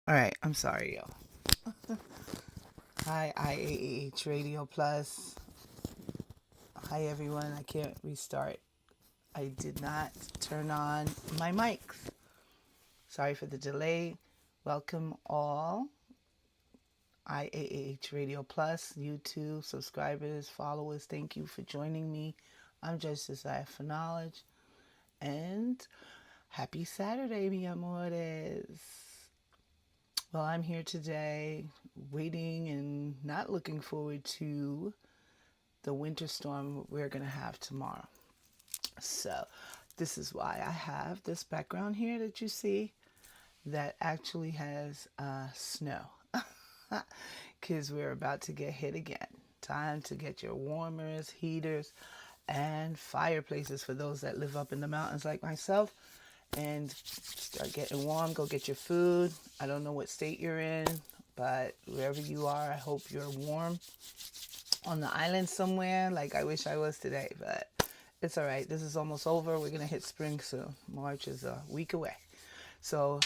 All right, I'm sorry, yo. Hi, IAH Radio Plus. Hi, everyone. I can't restart. I did not turn on my mics. Sorry for the delay. Welcome all. IAH Radio Plus, YouTube subscribers, followers. Thank you for joining me. I'm JudgeDesire for Knowledge. And happy Saturday, mi amores. Well, I'm here today waiting and not looking forward to the winter storm we're going to have tomorrow. So, this is why I have this background here that you see that actually has snow. Because we're about to get hit again. Time to get your warmers, heaters, and fireplaces for those that live up in the mountains like myself and start getting warm. Go get your food. I don't know what state you're in, but wherever you are, I hope you're warm on the island somewhere like I wish I was today, but it's all right. This is almost over. We're going to hit spring soon. March is a week away. So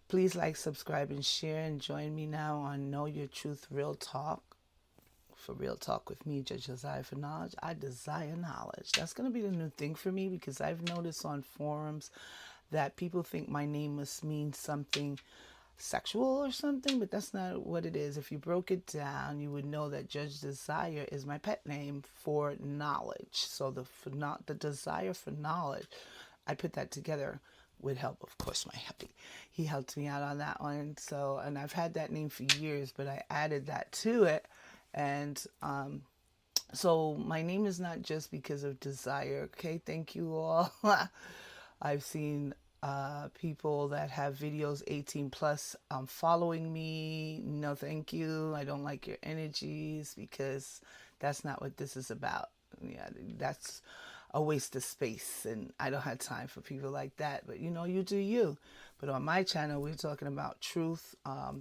please like, subscribe, and share, and join me now on Know Your Truth Real Talk. For Real Talk with me, JudgeDesire for Knowledge. I desire knowledge. That's going to be the new thing for me because I've noticed on forums that people think my name must mean something sexual or something, but that's not what it is. If you broke it down, you would know that JudgeDesire is my pet name for knowledge. So the desire for knowledge, I put that together with help, of course, my hubby. He helped me out on that one. So, and I've had that name for years, but I added that to it. And so my name is not just because of desire. Okay, thank you all. I've seen people that have videos 18 plus following me. No, thank you. I don't like your energies because that's not what this is about. Yeah, that's a waste of space, and I don't have time for people like that. But you do you. But on my channel, we're talking about truth,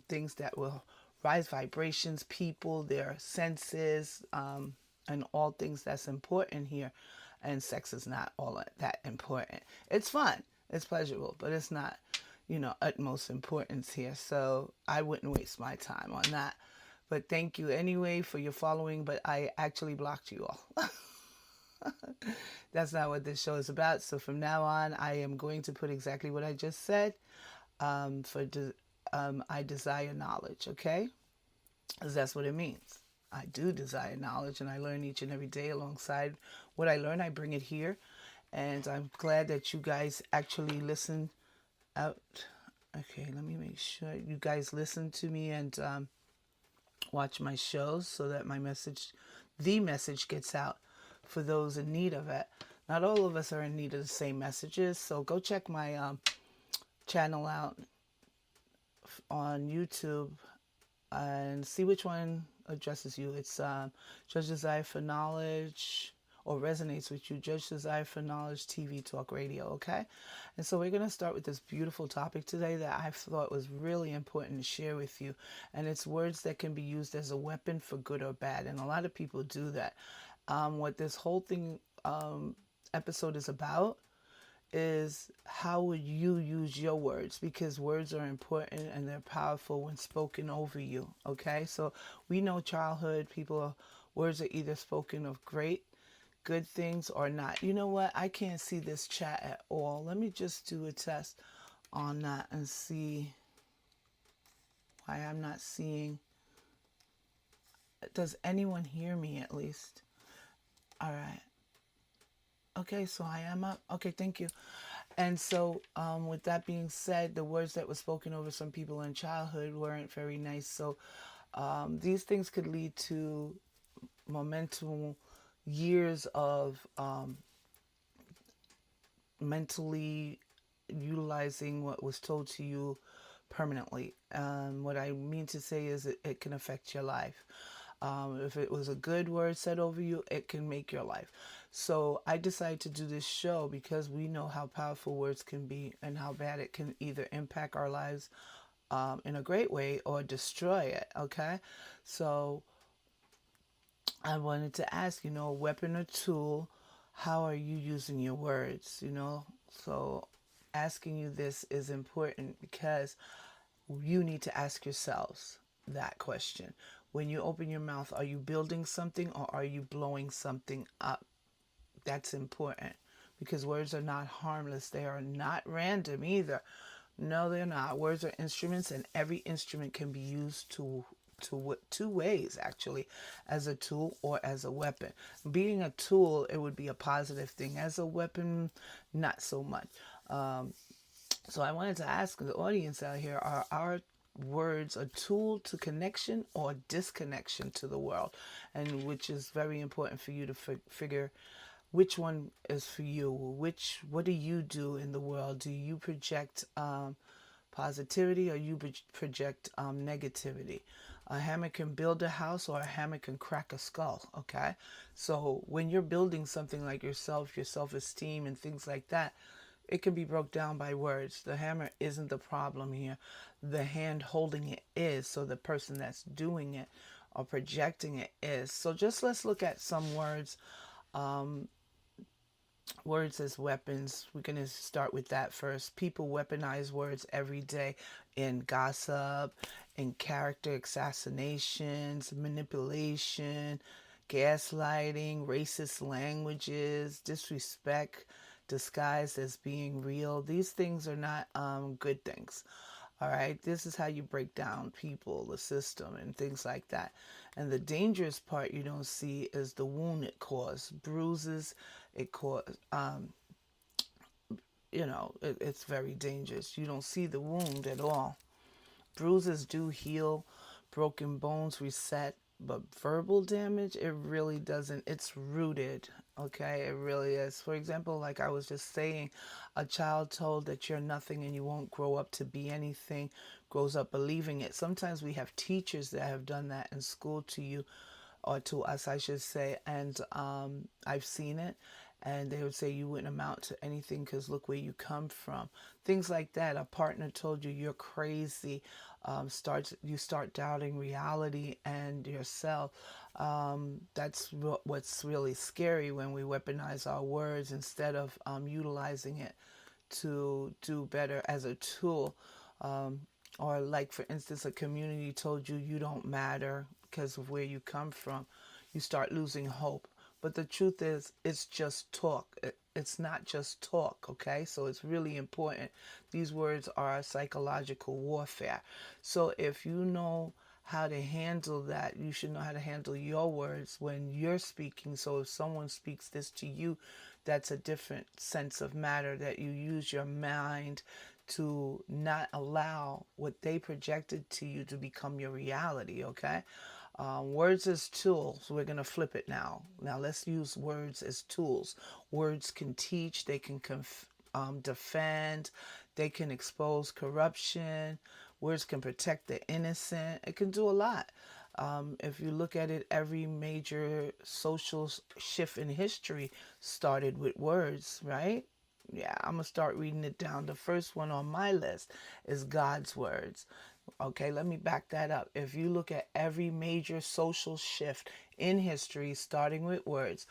things that will rise vibrations, people, their senses, and all things that's important here. And sex is not all that important. It's fun, it's pleasurable, but it's not, utmost importance here. So I wouldn't waste my time on that. But thank you anyway for your following. But I actually blocked you all. That's not what this show is about. So from now on, I am going to put exactly what I just said. I desire knowledge, okay? Because that's what it means. I do desire knowledge, and I learn each and every day. Alongside what I learn, I bring it here. And I'm glad that you guys actually listen out. Okay, let me make sure you guys listen to me and watch my shows so that the message gets out for those in need of it. Not all of us are in need of the same messages, so go check my channel out on YouTube and see which one addresses you. It's JudgeDesire for Knowledge, or resonates with you, JudgeDesire for Knowledge TV Talk Radio, okay? And so we're going to start with this beautiful topic today that I thought was really important to share with you. And it's words that can be used as a weapon for good or bad. And a lot of people do that. What this whole thing episode is about is how would you use your words, because words are important and they're powerful when spoken over you. Okay, so we know childhood words are either spoken of great good things or not. You know what, I can't see this chat at all. Let me just do a test on that and see why I'm not seeing. Does anyone hear me at least? All right. Okay, so I am up. Okay, thank you. And so, with that being said, the words that were spoken over some people in childhood weren't very nice. So, these things could lead to momental years of mentally utilizing what was told to you permanently. What I mean to say is it can affect your life. If it was a good word said over you, it can make your life. So I decided to do this show because we know how powerful words can be and how bad it can either impact our lives in a great way or destroy it, okay? So I wanted to ask, a weapon or tool, how are you using your words, So asking you this is important because you need to ask yourselves that question. When you open your mouth, are you building something or are you blowing something up? That's important because words are not harmless. They are not random either. No, they're not. Words are instruments, and every instrument can be used to two ways actually, as a tool or as a weapon. Being a tool, it would be a positive thing. As a weapon, not so much. So I wanted to ask the audience out here, are our words a tool to connection or disconnection to the world? And which is very important for you to figure which one is for you. What do you do in the world? Do you project positivity or you project negativity? A hammer can build a house or a hammer can crack a skull, okay? So when you're building something like yourself, your self-esteem and things like that, it can be broke down by words. The hammer isn't the problem here. The hand holding it is, so the person that's doing it or projecting it is. So just let's look at some words. Words as weapons. We're going to start with that first. People weaponize words every day in gossip, in character assassinations, manipulation, gaslighting, racist languages, disrespect disguised as being real. These things are not good things. All right, this is how you break down people, the system, and things like that. And the dangerous part you don't see is the wound it causes, bruises it causes. It's very dangerous. You don't see the wound at all. Bruises do heal, broken bones reset, but verbal damage, it really doesn't. It's rooted, okay? It really is. For example, like I was just saying, a child told that you're nothing and you won't grow up to be anything, grows up believing it. Sometimes we have teachers that have done that in school to you, or to us, I should say, and I've seen it. And they would say you wouldn't amount to anything because look where you come from. Things like that. A partner told you you're crazy. You start doubting reality and yourself. That's what's really scary when we weaponize our words instead of utilizing it to do better as a tool. Or like, for instance, a community told you you don't matter because of where you come from. You start losing hope. But the truth is, it's just talk. It's not just talk, okay? So it's really important. These words are psychological warfare. So if you know how to handle that, you should know how to handle your words when you're speaking. So if someone speaks this to you, that's a different sense of matter, that you use your mind to not allow what they projected to you to become your reality, okay? Words as tools. We're going to flip it now. Now let's use words as tools. Words can teach. They can defend. They can expose corruption. Words can protect the innocent. It can do a lot. If you look at it, every major social shift in history started with words, right? Yeah, I'm going to start reading it down. The first one on my list is God's words. Okay, let me back that up. If you look at every major social shift in history, starting with words,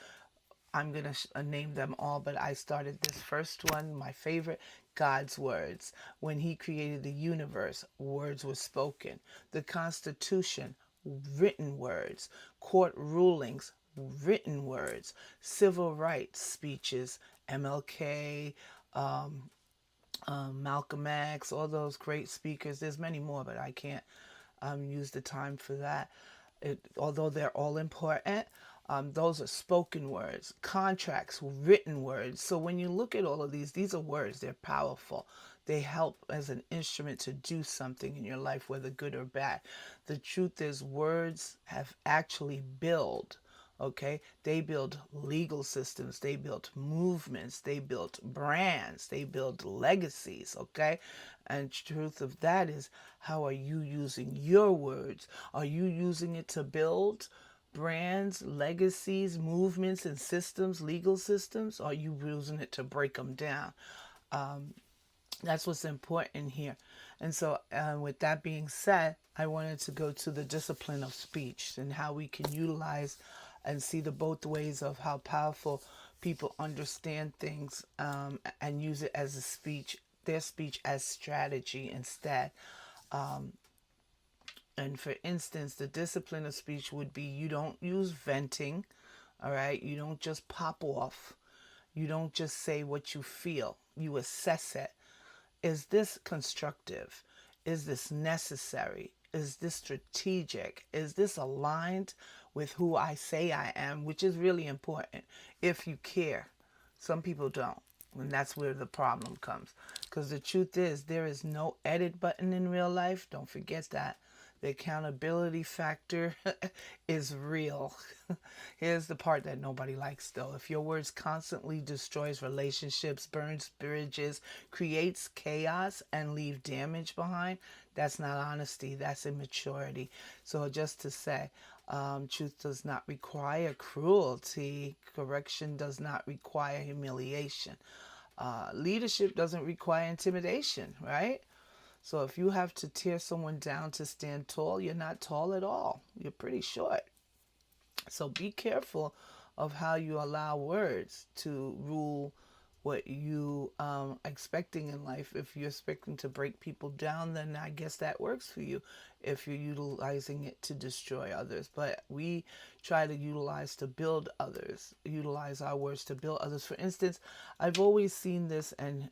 I'm going to name them all, but I started this first one, my favorite, God's words. When he created the universe, words were spoken. The Constitution, written words. Court rulings, written words. Civil rights speeches, MLK, Malcolm X, all those great speakers. There's many more, but I can't use the time for that. Although they're all important, those are spoken words. Contracts, written words. So when you look at all of these are words. They're powerful. They help as an instrument to do something in your life, whether good or bad. The truth is, words have actually built. Okay, they build legal systems, they build movements, they build brands, they build legacies. Okay, and truth of that is, how are you using your words? Are you using it to build brands, legacies, movements, and systems, legal systems? Or are you using it to break them down? That's what's important here. And so with that being said, I wanted to go to the discipline of speech and how we can utilize and see the both ways of how powerful people understand things, and use it as a speech, their speech as strategy instead. And for instance, the discipline of speech would be you don't use venting, all right? You don't just pop off. You don't just say what you feel. You assess it. Is this constructive? Is this necessary? Is this strategic? Is this aligned with who I say I am, which is really important if you care. Some people don't. And that's where the problem comes. Because the truth is, there is no edit button in real life. Don't forget that. The accountability factor is real. Here's the part that nobody likes though. If your words constantly destroys relationships, burns bridges, creates chaos, and leave damage behind, that's not honesty. That's immaturity. So just to say, truth does not require cruelty. Correction does not require humiliation. Leadership doesn't require intimidation, right? So if you have to tear someone down to stand tall, you're not tall at all. You're pretty short. So be careful of how you allow words to rule what you expecting in life. If you're expecting to break people down, then I guess that works for you if you're utilizing it to destroy others. But we try to utilize to build others, utilize our words to build others. For instance, I've always seen this and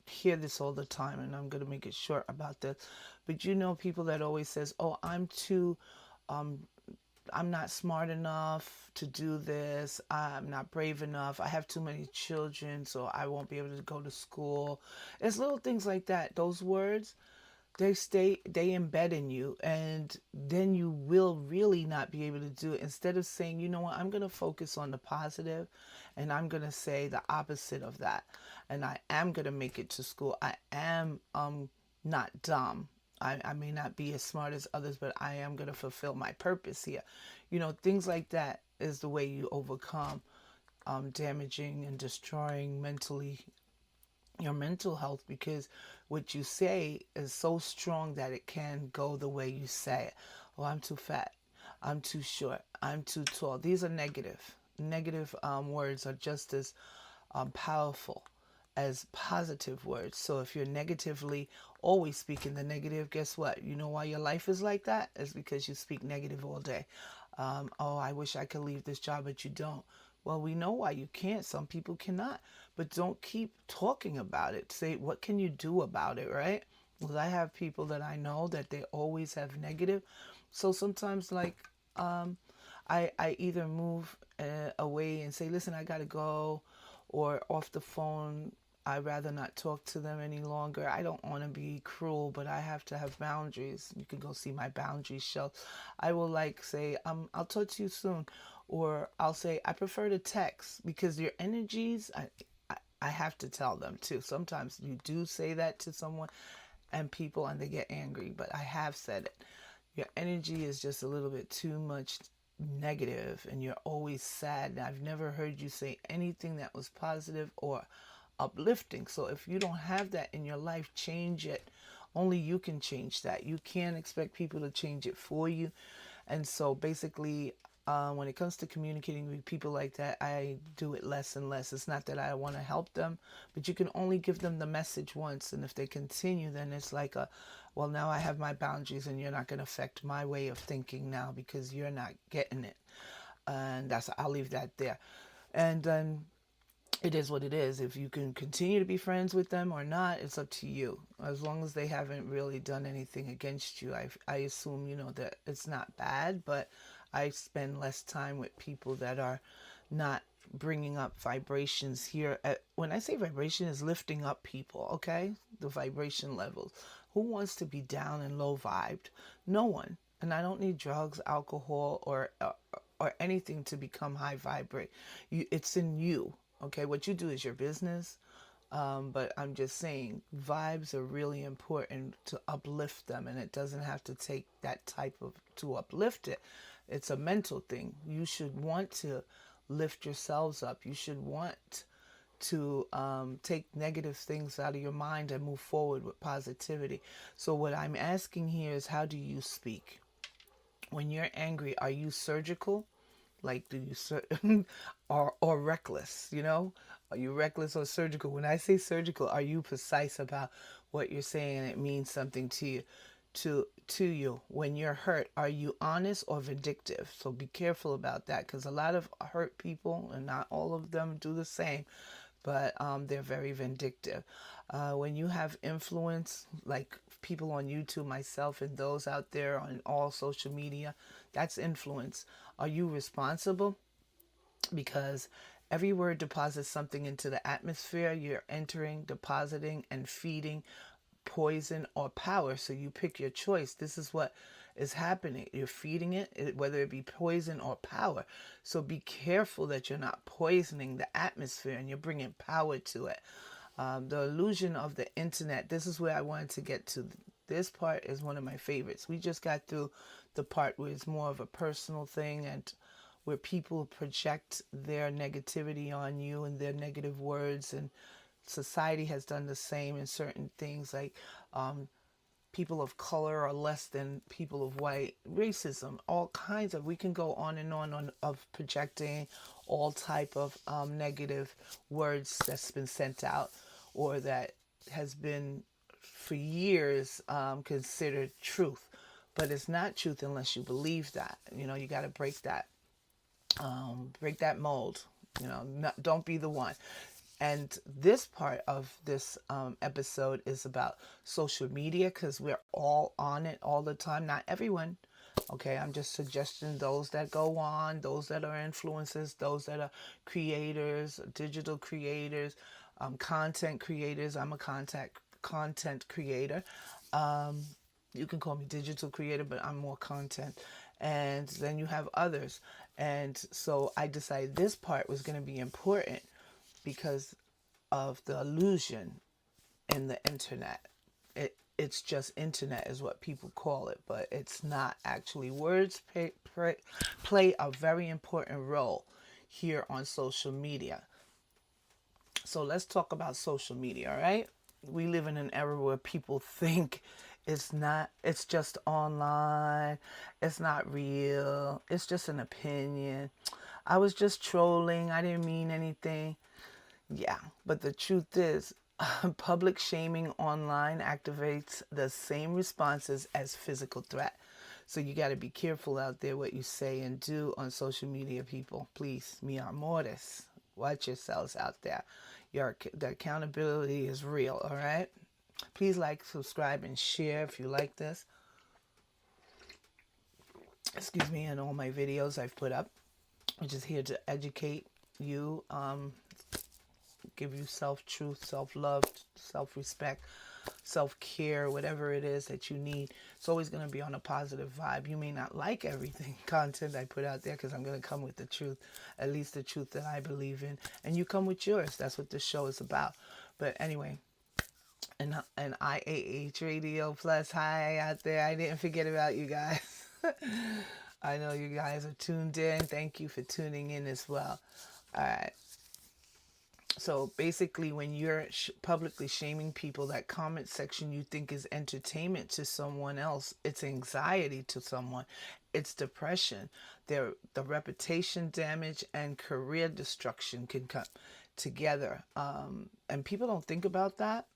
hear this all the time, and I'm going to make it short about this. But you know, people that always says, oh, I'm not smart enough to do this. I'm not brave enough. I have too many children, so I won't be able to go to school. It's little things like that. Those words, they embed in you, and then you will really not be able to do it. Instead of saying, you know what, I'm going to focus on the positive, and I'm going to say the opposite of that. And I am going to make it to school. I am not dumb. I may not be as smart as others, but I am going to fulfill my purpose here. You know, things like that is the way you overcome damaging and destroying mentally your mental health, because what you say is so strong that it can go the way you say it. Oh, I'm too fat. I'm too short. I'm too tall. These are negative. Negative words are just as powerful as positive words. So if you're negatively always speaking the negative, guess what? You know why your life is like that? It's because you speak negative all day. Oh, I wish I could leave this job, but you don't. Well, we know why you can't. Some people cannot. But don't keep talking about it. Say, what can you do about it, right? Well, I have people that I know that they always have negative. So sometimes, like, I either move away and say, listen, I got to go, or off the phone, I'd rather not talk to them any longer. I don't want to be cruel, but I have to have boundaries. You can go see my boundaries shelf. I will say, I'll talk to you soon. Or I'll say, I prefer to text, because your energies, I have to tell them too. Sometimes you do say that to someone and they get angry, but I have said it. Your energy is just a little bit too much negative, and you're always sad. And I've never heard you say anything that was positive or uplifting. So if you don't have that in your life, change it. Only you can change that. You can't expect people to change it for you. And so basically, when it comes to communicating with people like that, I do it less and less. It's not that I want to help them, but you can only give them the message once. And if they continue, then it's like well, now I have my boundaries, and you're not going to affect my way of thinking now because you're not getting it. And I'll leave that there. And then it is what it is. If you can continue to be friends with them or not, it's up to you. As long as they haven't really done anything against you, I assume, that it's not bad, but I spend less time with people that are not bringing up vibrations here. When I say vibration, is lifting up people, okay? The vibration levels. Who wants to be down and low vibed? No one. And I don't need drugs, alcohol, or anything to become high vibrate. It's in you. Okay, what you do is your business, but I'm just saying vibes are really important to uplift them, and it doesn't have to take that type of to uplift it. It's a mental thing. You should want to lift yourselves up. You should want to take negative things out of your mind and move forward with positivity. So what I'm asking here is, how do you speak? When you're angry, are you surgical? Like, do you or reckless? Are you reckless or surgical? When I say surgical, are you precise about what you're saying and it means something to you? to you when you're hurt. Are you honest or vindictive? So be careful about that, because a lot of hurt people, and not all of them do the same, but they're very vindictive. When you have influence, like people on YouTube, myself, and those out there on all social media, that's influence. Are you responsible? Because every word deposits something into the atmosphere. You're entering, depositing, and feeding poison or power. So you pick your choice. This is what is happening. You're feeding it, whether it be poison or power. So be careful that you're not poisoning the atmosphere and you're bringing power to it. The illusion of the internet. This is where I wanted to get to. This part is one of my favorites. We just got through the part where it's more of a personal thing, and where people project their negativity on you and their negative words, and society has done the same in certain things, like people of color are less than people of white, racism, all kinds of, we can go on and on of projecting all type of negative words that's been sent out, or that has been for years considered truth. But it's not truth unless you believe that. You got to break that mold. Don't be the one. And this part of this episode is about social media, because we're all on it all the time. Not everyone. Okay, I'm just suggesting those that go on, those that are influencers, those that are creators, digital creators, content creators. I'm a content creator. You can call me digital creator, but I'm more content. And then you have others. And so I decided this part was going to be important because of the illusion in the internet. It's just internet is what people call it, but it's not actually. Words play a very important role here on social media. So let's talk about social media, all right? We live in an era where people think it's just online, it's not real, it's just an opinion. I was just trolling, I didn't mean anything. Yeah, but the truth is, public shaming online activates the same responses as physical threat. So you got to be careful out there what you say and do on social media, people. Please, mi amores, watch yourselves out there. The accountability is real, all right? Please like, subscribe, and share if you like this. Excuse me, and all my videos I've put up, which is here to educate you, give you self-truth, self-love, self-respect, self-care, whatever it is that you need. It's always going to be on a positive vibe. You may not like everything content I put out there, because I'm going to come with the truth, at least the truth that I believe in, and you come with yours. That's what this show is about. But anyway, and IAH Radio Plus, hi out there. I didn't forget about you guys. I know you guys are tuned in. Thank you for tuning in as well. All right. So basically, when you're publicly shaming people, that comment section you think is entertainment to someone else, it's anxiety to someone, it's depression. The reputation damage and career destruction can come together. And people don't think about that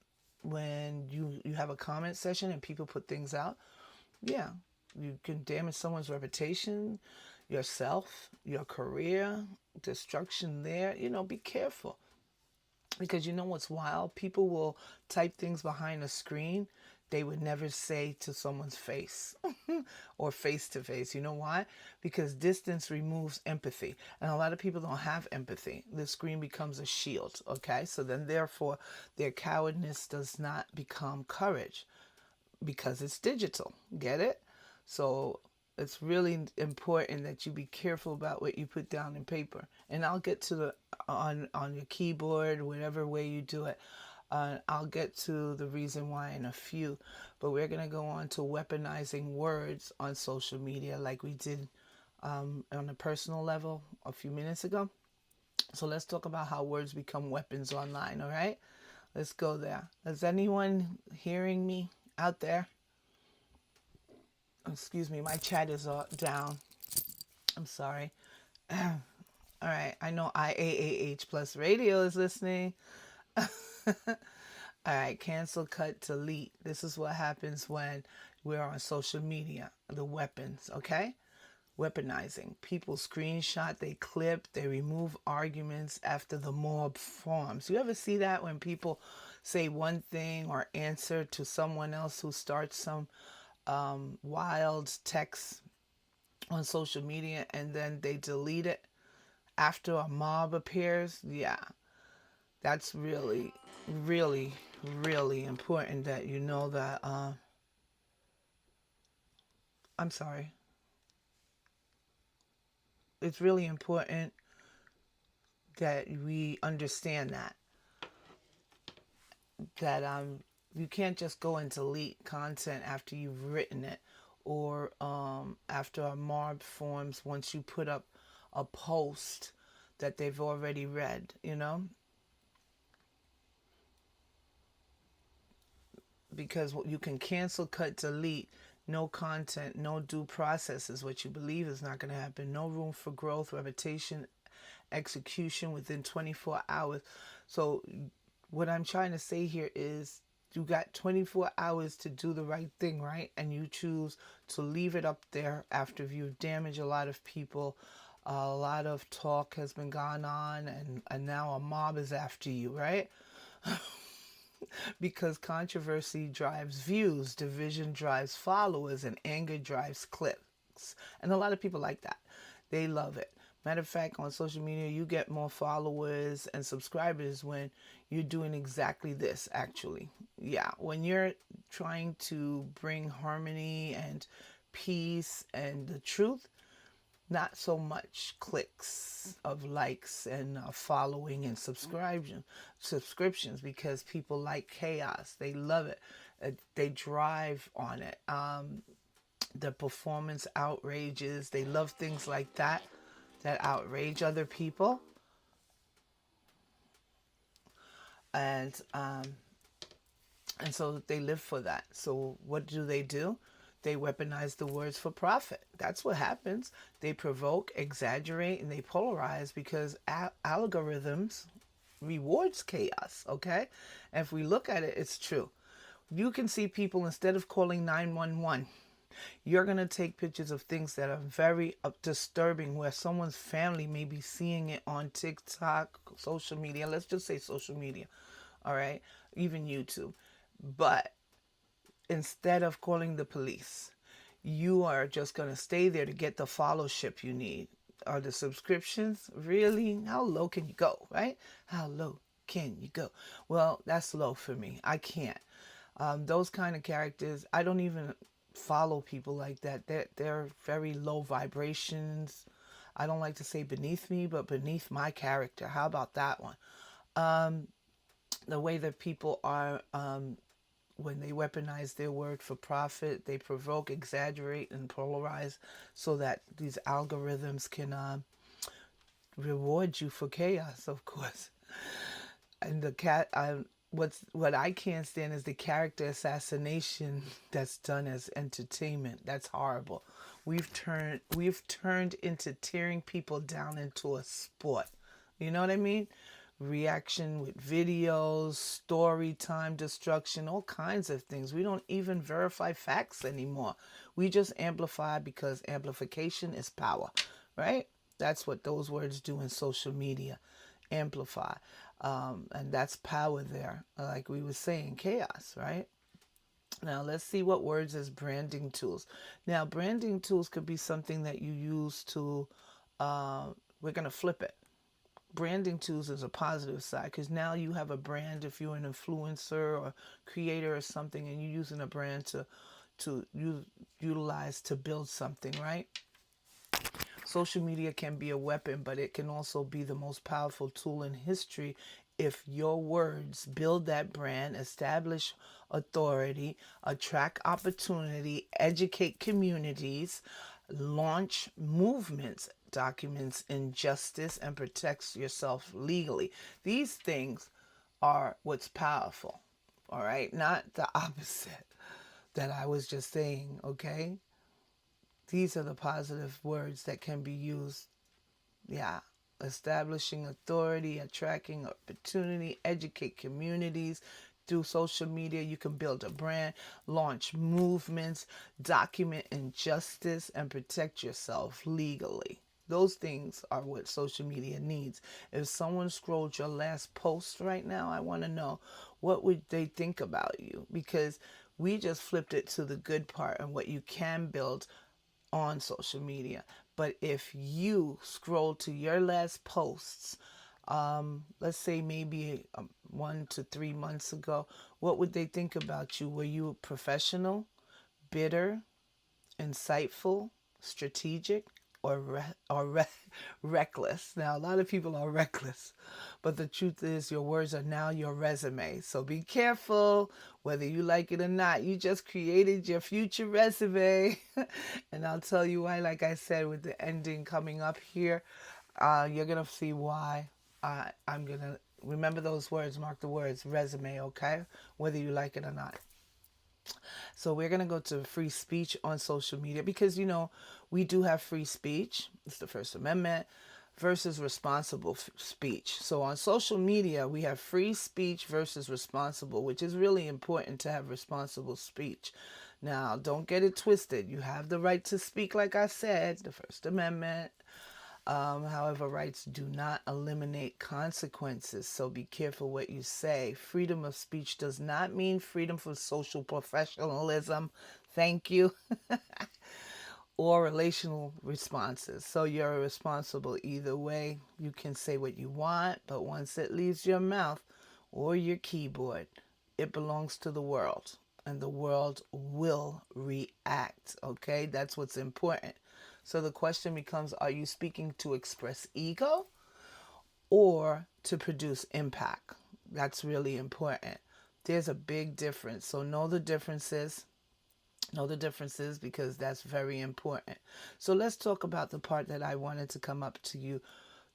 when you have a comment section and people put things out. Yeah, you can damage someone's reputation, yourself, your career, destruction there. Be careful. Because you know what's wild? People will type things behind a screen they would never say to someone's face or face to face. You know why? Because distance removes empathy. And a lot of people don't have empathy. The screen becomes a shield, okay? So then therefore their cowardness does not become courage because it's digital. Get it? So it's really important that you be careful about what you put down in paper. And I'll get to on your keyboard, whatever way you do it. I'll get to the reason why in a few. But we're going to go on to weaponizing words on social media like we did on a personal level a few minutes ago. So let's talk about how words become weapons online, all right? Let's go there. Is anyone hearing me out there? Excuse me, my chat is down. I'm sorry. All right, I know IAAH Plus Radio is listening. All right, cancel, cut, delete. This is what happens when we're on social media, the weapons, okay? Weaponizing. People screenshot, they clip, they remove arguments after the mob forms. You ever see that when people say one thing or answer to someone else who starts some wild text on social media and then they delete it after a mob appears? Yeah, that's really, really, really important that you know that. I'm sorry. It's really important that we understand that you can't just go and delete content after you've written it, or after a mob forms once you put up a post that they've already read, because you can cancel, cut, delete. No content, no due process is what you believe is not going to happen. No room for growth, reputation, execution within 24 hours. So what I'm trying to say here is you got 24 hours to do the right thing, right? And you choose to leave it up there after you've damaged a lot of people. A lot of talk has been gone on, and now a mob is after you, right? Because controversy drives views, division drives followers, and anger drives clicks. And a lot of people like that. They love it. Matter of fact, on social media, you get more followers and subscribers when you're doing exactly this, actually. Yeah, when you're trying to bring harmony and peace and the truth, not so much clicks of likes and following and subscriptions, because people like chaos. They love it. They drive on it. The performance outrages. They love things like that outrage other people. And so they live for that. So what do? They weaponize the words for profit. That's what happens. They provoke, exaggerate, and they polarize because algorithms rewards chaos, okay? And if we look at it, it's true. You can see people, instead of calling 911, you're going to take pictures of things that are very disturbing, where someone's family may be seeing it on TikTok, social media. Let's just say social media, all right? Even YouTube. But instead of calling the police, you are just going to stay there to get the followership you need. Are the subscriptions really? How low can you go, right? How low can you go? Well, that's low for me. I can't. Those kind of characters, I don't even follow people like that. They're very low vibrations. I don't like to say beneath me, but beneath my character. How about that one? The way that people are, when they weaponize their word for profit, they provoke, exaggerate, and polarize so that these algorithms can reward you for chaos, of course. And what I can't stand is the character assassination that's done as entertainment. That's horrible. We've turned into tearing people down into a sport. You know what I mean? Reaction with videos, story time destruction, all kinds of things. We don't even verify facts anymore. We just amplify because amplification is power, right? That's what those words do in social media. Amplify. And that's power there. Like we were saying, chaos, right? Now let's see what words as branding tools. Now branding tools could be something that you use to, we're going to flip it. Branding tools is a positive side, because now you have a brand. If you're an influencer or creator or something, and you're using a brand to utilize to build something, right? Social media can be a weapon, but it can also be the most powerful tool in history if your words build that brand, establish authority, attract opportunity, educate communities, launch movements, documents injustice, and protects yourself legally. These things are what's powerful, all right? Not the opposite that I was just saying, okay? These are the positive words that can be used. Yeah. Establishing authority, attracting opportunity, educate communities, through social media, you can build a brand, launch movements, document injustice, and protect yourself legally. Those things are what social media needs. If someone scrolled your last post right now, I want to know, what would they think about you? Because we just flipped it to the good part and what you can build on social media. But if you scroll to your last posts, let's say maybe 1 to 3 months ago, what would they think about you? Were you professional, bitter, insightful, strategic, reckless? Now, a lot of people are reckless, but the truth is, your words are now your resume. So be careful, whether you like it or not. You just created your future resume, and I'll tell you why. Like I said, with the ending coming up here, you're gonna see why. I'm gonna remember those words. Mark the words, resume. Okay, whether you like it or not. So we're going to go to free speech on social media because, we do have free speech. It's the First Amendment versus responsible speech. So on social media, we have free speech versus responsible, which is really important to have responsible speech. Now, don't get it twisted. You have the right to speak, like I said, the First Amendment. However, rights do not eliminate consequences, so be careful what you say. Freedom of speech does not mean freedom for social professionalism, thank you, or relational responses. So you're responsible either way. You can say what you want, but once it leaves your mouth or your keyboard, it belongs to the world, and the world will react, okay? That's what's important. So the question becomes, are you speaking to express ego or to produce impact? That's really important. There's a big difference. So know the differences. Know the differences because that's very important. So let's talk about the part that I wanted to come up to you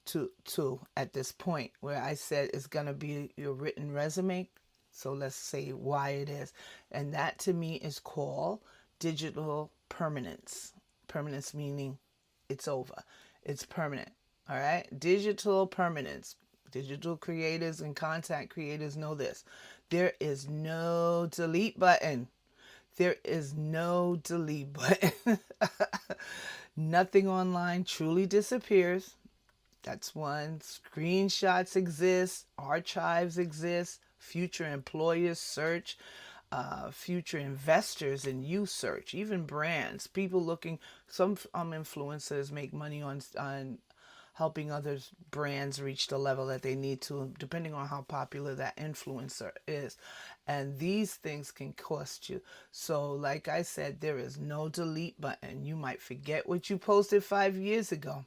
to at this point where I said it's going to be your written resume. So let's say why it is. And that to me is called digital permanence. Permanence meaning it's over. It's permanent. All right? Digital permanence. Digital creators and content creators know this. There is no delete button. There is no delete button. Nothing online truly disappears. That's one. Screenshots exist. Archives exist. Future employers search. Future investors and you search. Even brands. People looking. Some influencers make money on helping others brands reach the level that they need to, depending on how popular that influencer is. And these things can cost you. So like I said, there is no delete button. You might forget what you posted 5 years ago,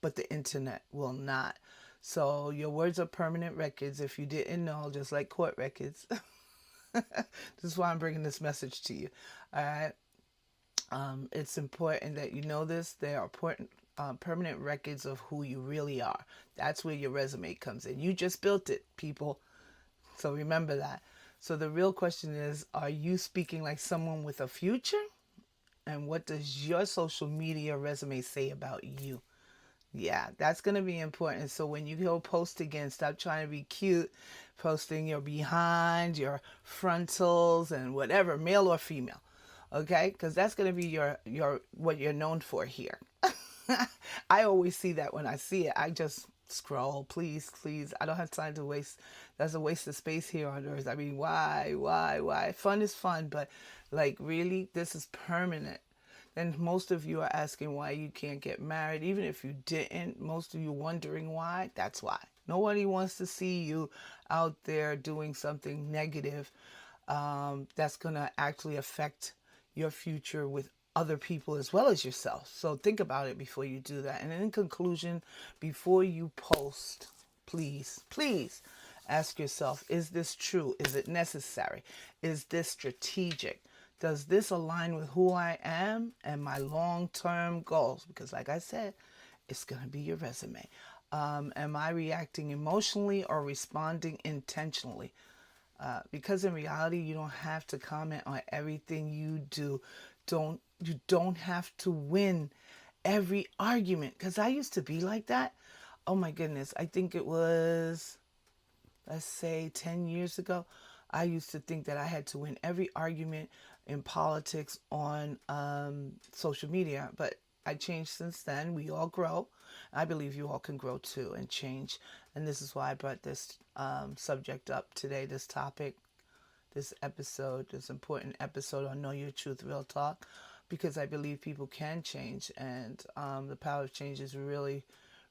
but the internet will not. So your words are permanent records. If you didn't know, just like court records. This is why I'm bringing this message to you. All right. It's important that you know this. They are important, permanent records of who you really are. That's where your resume comes in. You just built it, people. So remember that. So the real question is, are you speaking like someone with a future? And what does your social media resume say about you? Yeah, that's going to be important. So when you go post again, stop trying to be cute, posting your behind, your frontals, and whatever, male or female. Okay? Because that's going to be your what you're known for here. I always see that when I see it. I just scroll, please. I don't have time to waste. That's a waste of space here on earth. I mean, why? Fun is fun, but like really, this is permanent. And most of you are asking why you can't get married. Even if you didn't, most of you wondering why. That's why. Nobody wants to see you out there doing something negative that's going to actually affect your future with other people as well as yourself. So think about it before you do that. And in conclusion, before you post, please ask yourself, is this true? Is it necessary? Is this strategic? Does this align with who I am and my long-term goals? Because like I said, it's going to be your resume. Am I reacting emotionally or responding intentionally? Because in reality, you don't have to comment on everything you do. You don't have to win every argument. Because I used to be like that. Oh my goodness. I think it was, let's say 10 years ago. I used to think that I had to win every argument in politics on social media, but I changed since then. We all grow. I believe you all can grow too and change. And this is why I brought this subject up today, this topic, this episode, this important episode on Know Your Truth, Real Talk, because I believe people can change, and the power of change is really,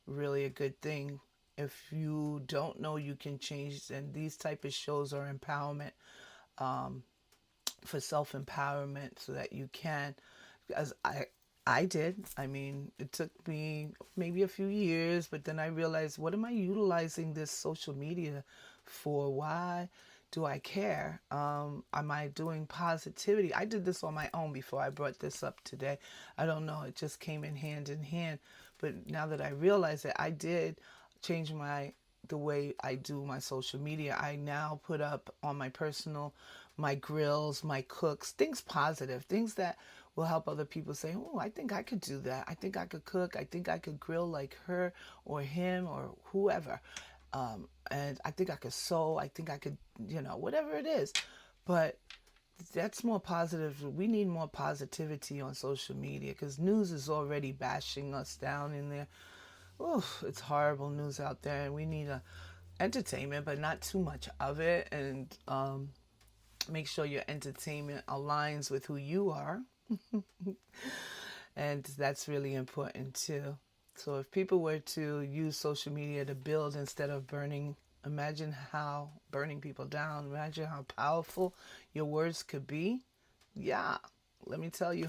really a good thing. If you don't know you can change, and these type of shows are empowerment, for self-empowerment, so that you can, as I did. I mean, it took me maybe a few years, but then I realized, what am I utilizing this social media for? Why do I care? Am I doing positivity? I did this on my own before I brought this up today. I don't know. It just came in hand. But now that I realize it, I did change the way I do my social media. I now put up on my personal, my grills, my cooks, things positive, things that will help other people say, oh, I think I could do that. I think I could cook. I think I could grill like her or him or whoever. And I think I could sew. I think I could, whatever it is. But that's more positive. We need more positivity on social media, because news is already bashing us down in there. Oof, it's horrible news out there, and we need entertainment, but not too much of it. And make sure your entertainment aligns with who you are. And that's really important too. So if people were to use social media to build instead of burning, imagine how burning people down, imagine how powerful your words could be. Yeah, let me tell you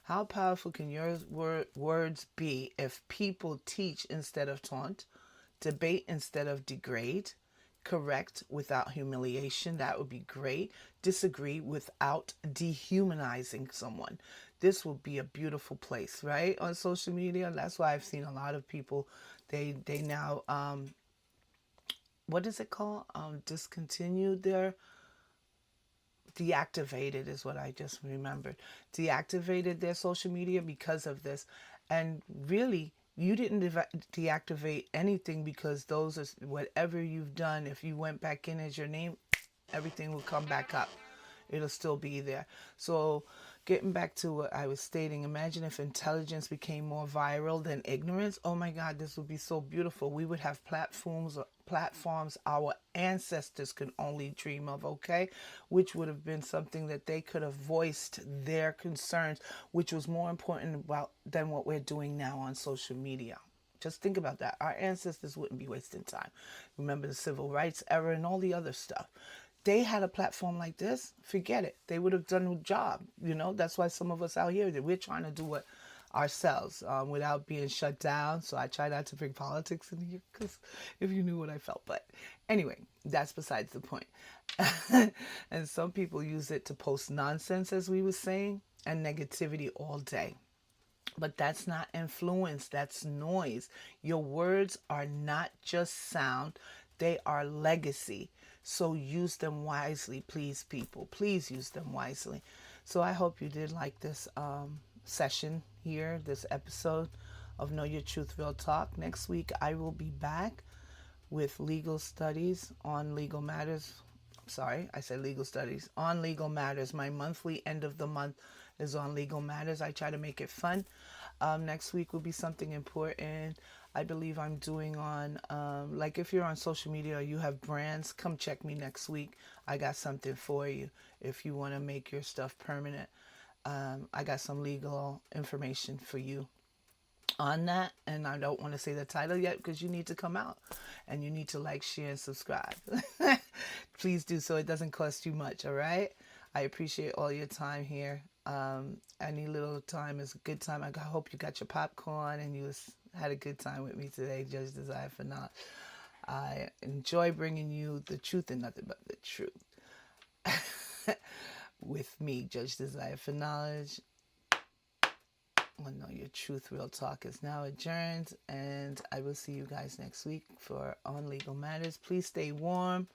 how powerful can your words be if people teach instead of taunt, debate instead of degrade, correct without humiliation. That would be great. Disagree without dehumanizing someone. This will be a beautiful place, right? On social media. That's why I've seen a lot of people, they now what is it called? Discontinued their, deactivated is what I just remembered. Deactivated their social media because of this. And really, you didn't deactivate anything, because those are whatever you've done. If you went back in as your name, everything will come back up. It'll still be there. So getting back to what I was stating, imagine if intelligence became more viral than ignorance. Oh my God, this would be so beautiful. We would have platforms our ancestors could only dream of, okay? Which would have been something that they could have voiced their concerns, which was more important than what we're doing now on social media. Just think about that. Our ancestors wouldn't be wasting time. Remember the civil rights era and all the other stuff. They had a platform like this, forget it. They would have done a job. That's why some of us out here, that we're trying to do it ourselves without being shut down. So I try not to bring politics in here, because if you knew what I felt. But anyway, that's besides the point. And some people use it to post nonsense, as we were saying, and negativity all day. But that's not influence, that's noise. Your words are not just sound, they are legacy. So use them wisely, please, people. Please use them wisely. So I hope you did like this session here, this episode of Know Your Truth, Real Talk. Next week, I will be back with legal studies on legal matters. Sorry, I said legal studies. On legal matters. My monthly end of the month is on legal matters. I try to make it fun. Next week will be something important. I believe I'm doing on, like if you're on social media or you have brands, come check me next week. I got something for you if you want to make your stuff permanent. I got some legal information for you on that, and I don't want to say the title yet, because you need to come out and you need to like, share, and subscribe. Please do so. It doesn't cost you much, all right? I appreciate all your time here. Any little time is a good time. I hope you got your popcorn and you had a good time with me today, Judge Desire for Knowledge. I enjoy bringing you the truth and nothing but the truth. With me, Judge Desire for Knowledge. I Know Your Truth, Real Talk is now adjourned, and I will see you guys next week for On Legal Matters. Please stay warm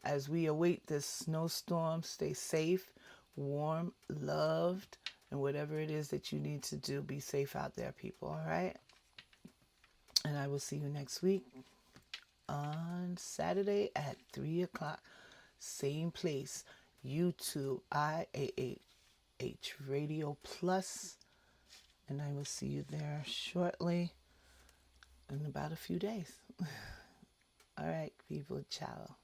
as we await this snowstorm. Stay safe, warm, loved, and whatever it is that you need to do, be safe out there, people, all right? And I will see you next week on Saturday at 3 o'clock same place, YouTube, IAH Radio Plus, and I will see you there shortly in about a few days. All right, people, ciao.